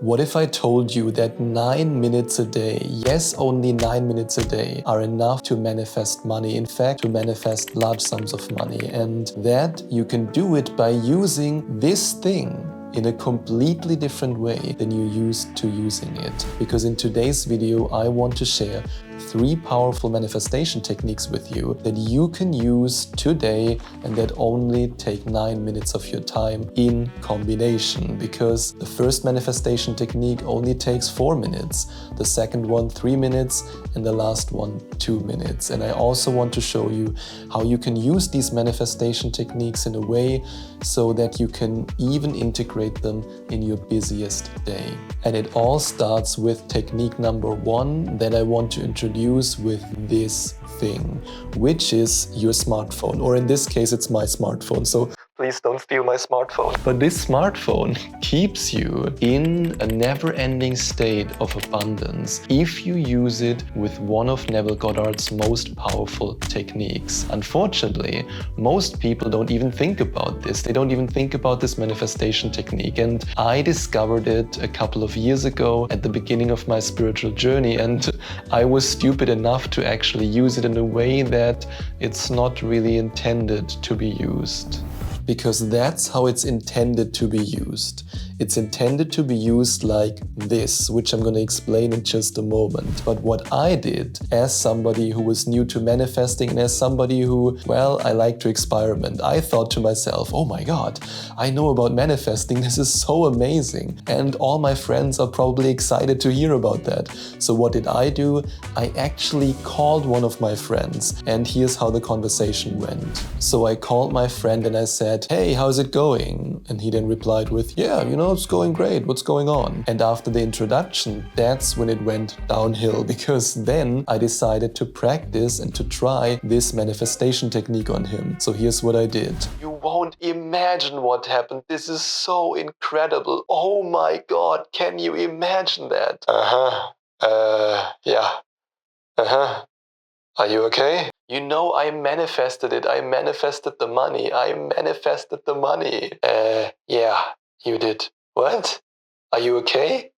What if I told you that 9 minutes a day, yes, only 9 minutes a day, are enough to manifest money, in fact, to manifest large sums of money, and that you can do it by using this thing in a completely different way than you used to using it. Because in today's video, I want to share 3 powerful manifestation techniques with you that you can use today and that only take 9 minutes of your time in combination. Because the first manifestation technique only takes 4 minutes, the second one 3 minutes, and the last one 2 minutes. And I also want to show you how you can use these manifestation techniques in a way so that you can even integrate them in your busiest day. And it all starts with technique number 1 that I want to introduce with this thing, which is your smartphone, or in this case it's my smartphone, so please don't steal my smartphone. But this smartphone keeps you in a never-ending state of abundance if you use it with one of Neville Goddard's most powerful techniques. Unfortunately, most people don't even think about this. They don't even think about this manifestation technique. And I discovered it a couple of years ago at the beginning of my spiritual journey, and I was stupid enough to actually use it in a way that it's not really intended to be used. Because that's how it's intended to be used. It's intended to be used like this, which I'm going to explain in just a moment. But what I did as somebody who was new to manifesting and as somebody who, well, I like to experiment, I thought to myself, oh my God, I know about manifesting. This is so amazing. And all my friends are probably excited to hear about that. So what did I do? I actually called one of my friends, and here's how the conversation went. So I called my friend and I said, hey, how's it going? And he then replied with, yeah, it's going great. What's going on? And after the introduction, that's when it went downhill, because then I decided to practice and to try this manifestation technique on him. So here's what I did. You won't imagine what happened. This is so incredible. Oh my God, can you imagine that? Yeah. Are you okay? I manifested it. I manifested the money. I manifested the money. Yeah, you did. What? Are you okay?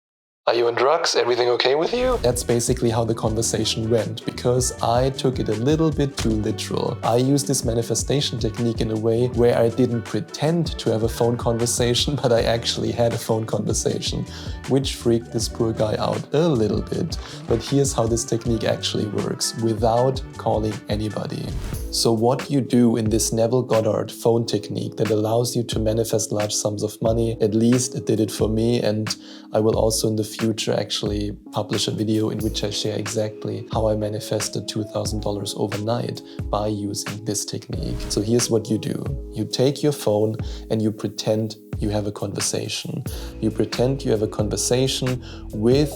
Are you on drugs? Everything okay with you? That's basically how the conversation went, because I took it a little bit too literal. I used this manifestation technique in a way where I didn't pretend to have a phone conversation, but I actually had a phone conversation, which freaked this poor guy out a little bit. But here's how this technique actually works, without calling anybody. So what you do in this Neville Goddard phone technique that allows you to manifest large sums of money, at least it did it for me, and I will also in the future actually publish a video in which I share exactly how I manifested $2,000 overnight by using this technique. So here's what you do. You take your phone and you pretend you have a conversation. You pretend you have a conversation with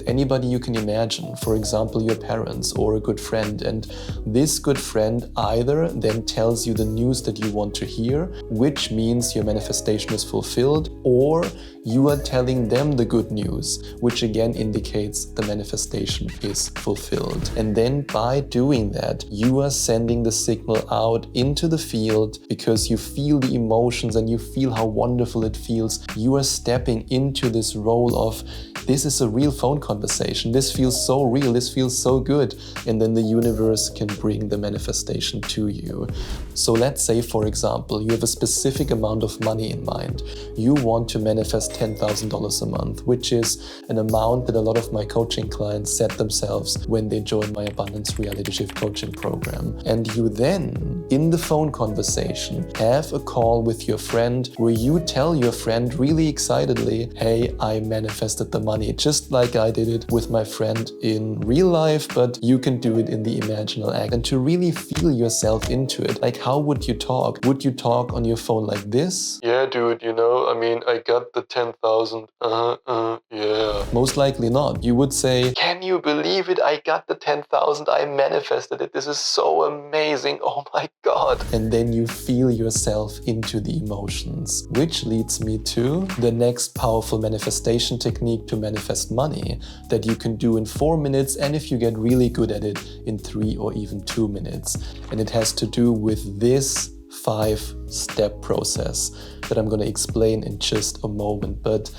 anybody you can imagine. For example, your parents or a good friend. And this good friend either then tells you the news that you want to hear, which means your manifestation is fulfilled, or you are telling them the good news, which again indicates the manifestation is fulfilled. And then by doing that, you are sending the signal out into the field because you feel the emotions and you feel how wonderful it feels. You are stepping into this role of, this is a real phone conversation. This feels so real. This feels so good. And then the universe can bring the manifestation to you. So let's say, for example, you have a specific amount of money in mind. You want to manifest $10,000 a month, which is an amount that a lot of my coaching clients set themselves when they join my Abundance Reality Shift coaching program. And you then, in the phone conversation, have a call with your friend where you tell your friend really excitedly, hey, I manifested the money, just like I did it with my friend in real life, but you can do it in the imaginal act. And to really feel yourself into it, like how would you talk? Would you talk on your phone like this? Yeah, dude, I got the 10,000. Yeah. Most likely not. You would say, can you believe it? I got the 10,000. I manifested it. This is so amazing. Oh my God. And then you feel yourself into the emotions, which leads me to the next powerful manifestation technique to manifest money that you can do in 4 minutes, and if you get really good at it, in 3 or even 2 minutes. And it has to do with this 5-step process that I'm going to explain in just a moment. But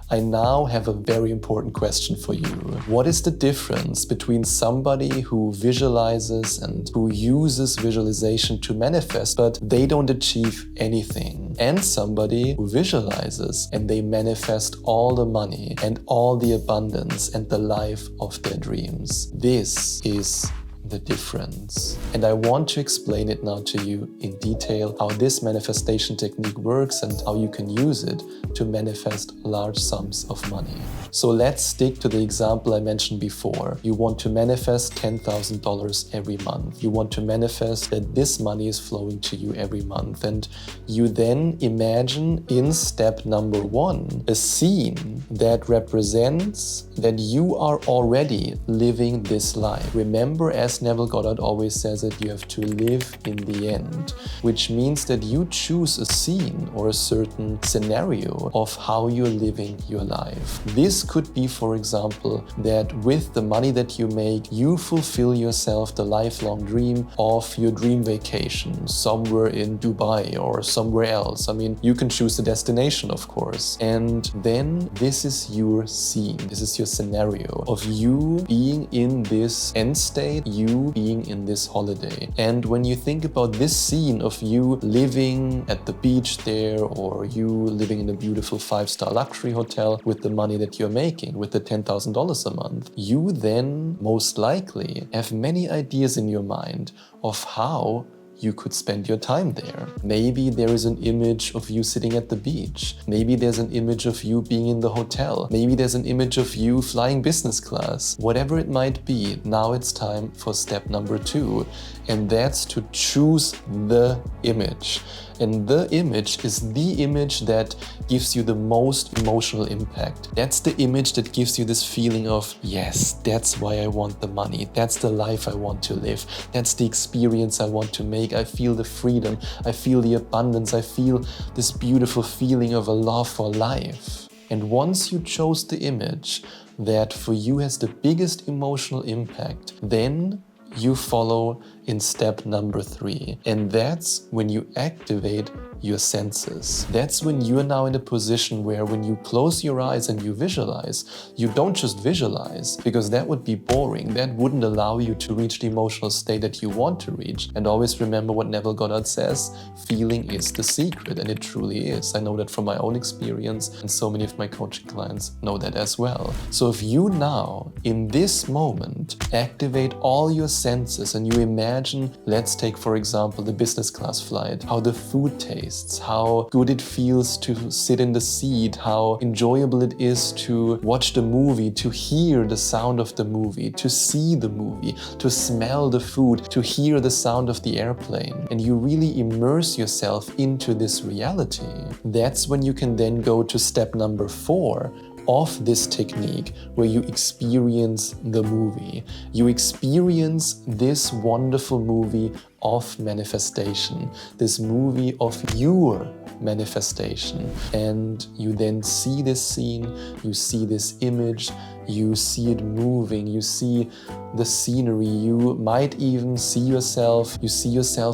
I now have a very important question for you. What is the difference between somebody who visualizes and who uses visualization to manifest, but they don't achieve anything, and somebody who visualizes and they manifest all the money and all the abundance and the life of their dreams? This is the difference. And I want to explain it now to you in detail, how this manifestation technique works and how you can use it to manifest large sums of money. So let's stick to the example I mentioned before. You want to manifest $10,000 every month. You want to manifest that this money is flowing to you every month. And you then imagine in step number 1 a scene that represents that you are already living this life. Remember, as Neville Goddard always says it, you have to live in the end, which means that you choose a scene or a certain scenario of how you're living your life. This could be, for example, that with the money that you make, you fulfill yourself the lifelong dream of your dream vacation somewhere in Dubai or somewhere else. I mean, you can choose the destination, of course. And then this is your scene. This is your scenario of you being in this end state, you being in this holiday. And when you think about this scene of you living at the beach there, or you living in a beautiful 5-star luxury hotel with the money that you're making, with the $10,000 a month, you then most likely have many ideas in your mind of how you could spend your time there. Maybe there is an image of you sitting at the beach. Maybe there's an image of you being in the hotel. Maybe there's an image of you flying business class. Whatever it might be, now it's time for step number 2. And that's to choose the image. And the image is the image that gives you the most emotional impact. That's the image that gives you this feeling of, yes, that's why I want the money. That's the life I want to live. That's the experience I want to make. I feel the freedom. I feel the abundance. I feel this beautiful feeling of a love for life. And once you chose the image that for you has the biggest emotional impact, then you follow in step number 3. And that's when you activate your senses. That's when you're now in a position where when you close your eyes and you visualize, you don't just visualize, because that would be boring. That wouldn't allow you to reach the emotional state that you want to reach. And always remember what Neville Goddard says, feeling is the secret, and it truly is. I know that from my own experience, and so many of my coaching clients know that as well. So if you now, in this moment, activate all your senses and you imagine, let's take for example the business class flight, how the food tastes, how good it feels to sit in the seat, how enjoyable it is to watch the movie, to hear the sound of the movie, to see the movie, to smell the food, to hear the sound of the airplane, and you really immerse yourself into this reality. That's when you can then go to step number 4 of this technique, where you experience the movie. You experience this wonderful movie of manifestation, this movie of your manifestation. And you then see this scene, you see this image, you see it moving, you see the scenery, you might even see yourself,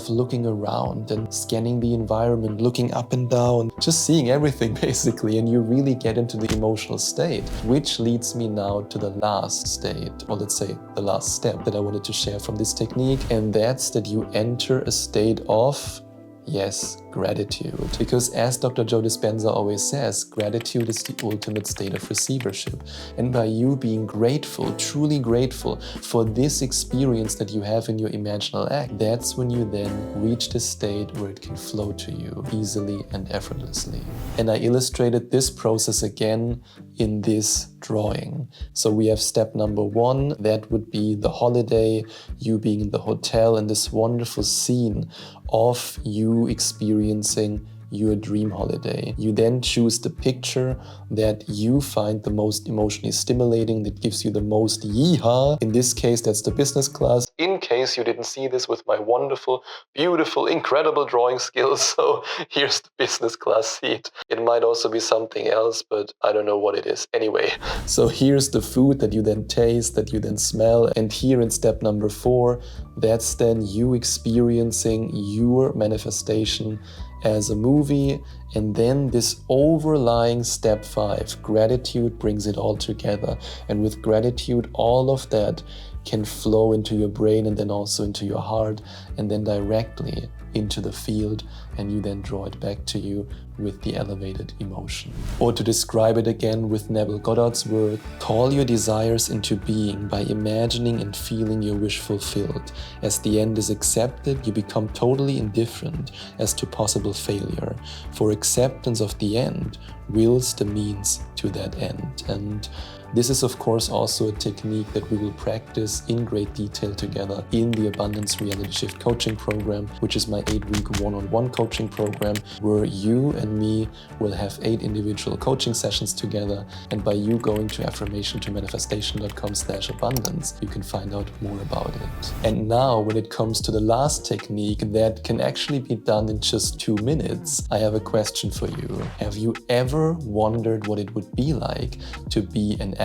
looking around and scanning the environment, looking up and down, just seeing everything basically, and you really get into the emotional state, which leads me now to the last state, or let's say the last step that I wanted to share from this technique, and that's that you enter a state of, yes, gratitude. Because as Dr. Joe Dispenza always says, gratitude is the ultimate state of receivership. And by you being grateful, truly grateful for this experience that you have in your imaginal act, that's when you then reach the state where it can flow to you easily and effortlessly. And I illustrated this process again in this drawing. So we have step number 1, that would be the holiday, you being in the hotel, and this wonderful scene of you experiencing your dream holiday. You then choose the picture that you find the most emotionally stimulating, that gives you the most yeehaw. In this case, that's the business class. In case you didn't see this with my wonderful, beautiful, incredible drawing skills, so here's the business class seat. It might also be something else, but I don't know what it is. Anyway, so here's the food that you then taste, that you then smell. And here in step number 4, that's then you experiencing your manifestation as a movie, and then this overlying step 5, gratitude, brings it all together. And with gratitude, all of that can flow into your brain and then also into your heart and then directly into the field, and you then draw it back to you with the elevated emotion. Or to describe it again with Neville Goddard's word, call your desires into being by imagining and feeling your wish fulfilled. As the end is accepted, you become totally indifferent as to possible failure, for acceptance of the end wills the means to that end. And this is of course also a technique that we will practice in great detail together in the Abundance Reality Shift coaching program, which is my 8-week one-on-one coaching program, where you and me will have 8 individual coaching sessions together. And by you going to affirmation2manifestation.com/abundance, you can find out more about it. And now, when it comes to the last technique that can actually be done in just 2 minutes, I have a question for you. Have you ever wondered what it would be like to be an actor?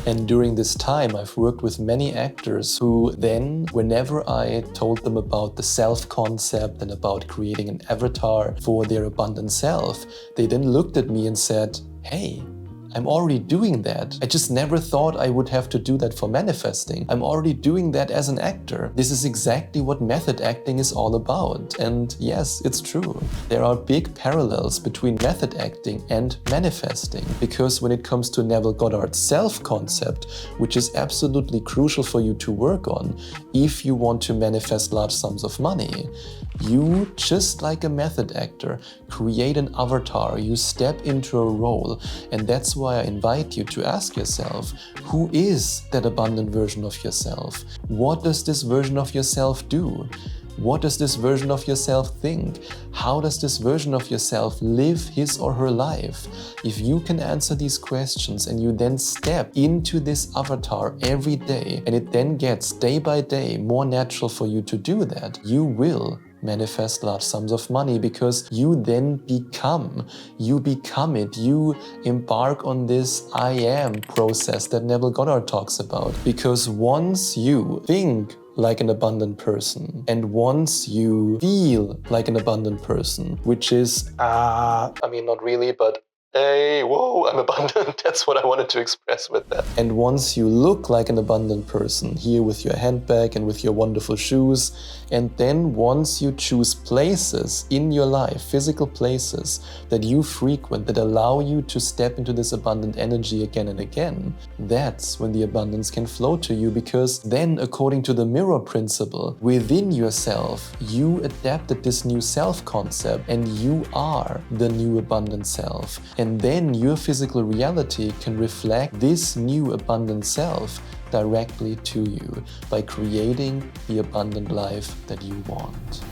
And during this time, I've worked with many actors who then, whenever I told them about the self-concept and about creating an avatar for their abundant self, they then looked at me and said, "Hey, I'm already doing that. I just never thought I would have to do that for manifesting. I'm already doing that as an actor. This is exactly what method acting is all about." And yes, it's true. There are big parallels between method acting and manifesting, because when it comes to Neville Goddard's self-concept, which is absolutely crucial for you to work on if you want to manifest large sums of money, you, just like a method actor, create an avatar, you step into a role, and that's why I invite you to ask yourself, who is that abundant version of yourself? What does this version of yourself do? What does this version of yourself think? How does this version of yourself live his or her life? If you can answer these questions and you then step into this avatar every day, and it then gets day by day more natural for you to do that, you will manifest large sums of money, because you then become it. You embark on this I am process that Neville Goddard talks about. Because once you think like an abundant person, and once you feel like an abundant person, which is, not really, but hey, whoa, I'm abundant. That's what I wanted to express with that. And once you look like an abundant person, here with your handbag and with your wonderful shoes, and then once you choose places in your life, physical places that you frequent, that allow you to step into this abundant energy again and again, that's when the abundance can flow to you. Because then, according to the mirror principle, within yourself, you adapted this new self-concept, and you are the new abundant self. And then your physical reality can reflect this new abundant self directly to you by creating the abundant life that you want.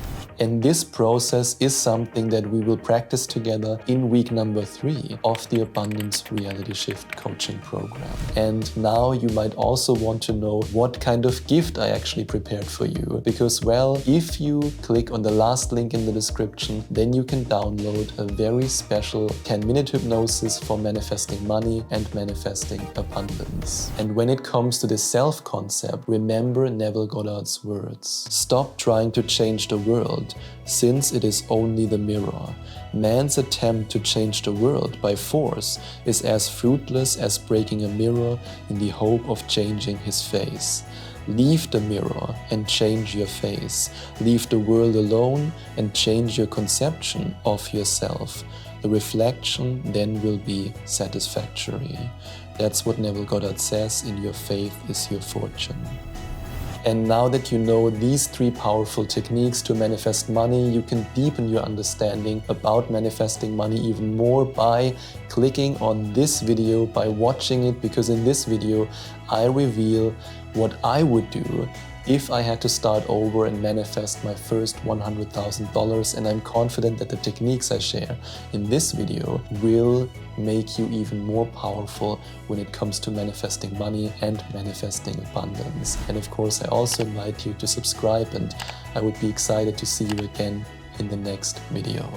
And this process is something that we will practice together in week number 3 of the Abundance Reality Shift coaching program. And now you might also want to know what kind of gift I actually prepared for you. Because, well, if you click on the last link in the description, then you can download a very special 10-minute hypnosis for manifesting money and manifesting abundance. And when it comes to the self-concept, remember Neville Goddard's words. Stop trying to change the world, since it is only the mirror. Man's attempt to change the world by force is as fruitless as breaking a mirror in the hope of changing his face. Leave the mirror and change your face. Leave the world alone and change your conception of yourself. The reflection then will be satisfactory. That's what Neville Goddard says in Your Faith is Your Fortune. And now that you know these 3 powerful techniques to manifest money, you can deepen your understanding about manifesting money even more by clicking on this video, by watching it, because in this video I reveal what I would do if I had to start over and manifest my first $100,000, and I'm confident that the techniques I share in this video will make you even more powerful when it comes to manifesting money and manifesting abundance. And of course, I also invite you to subscribe, and I would be excited to see you again in the next video.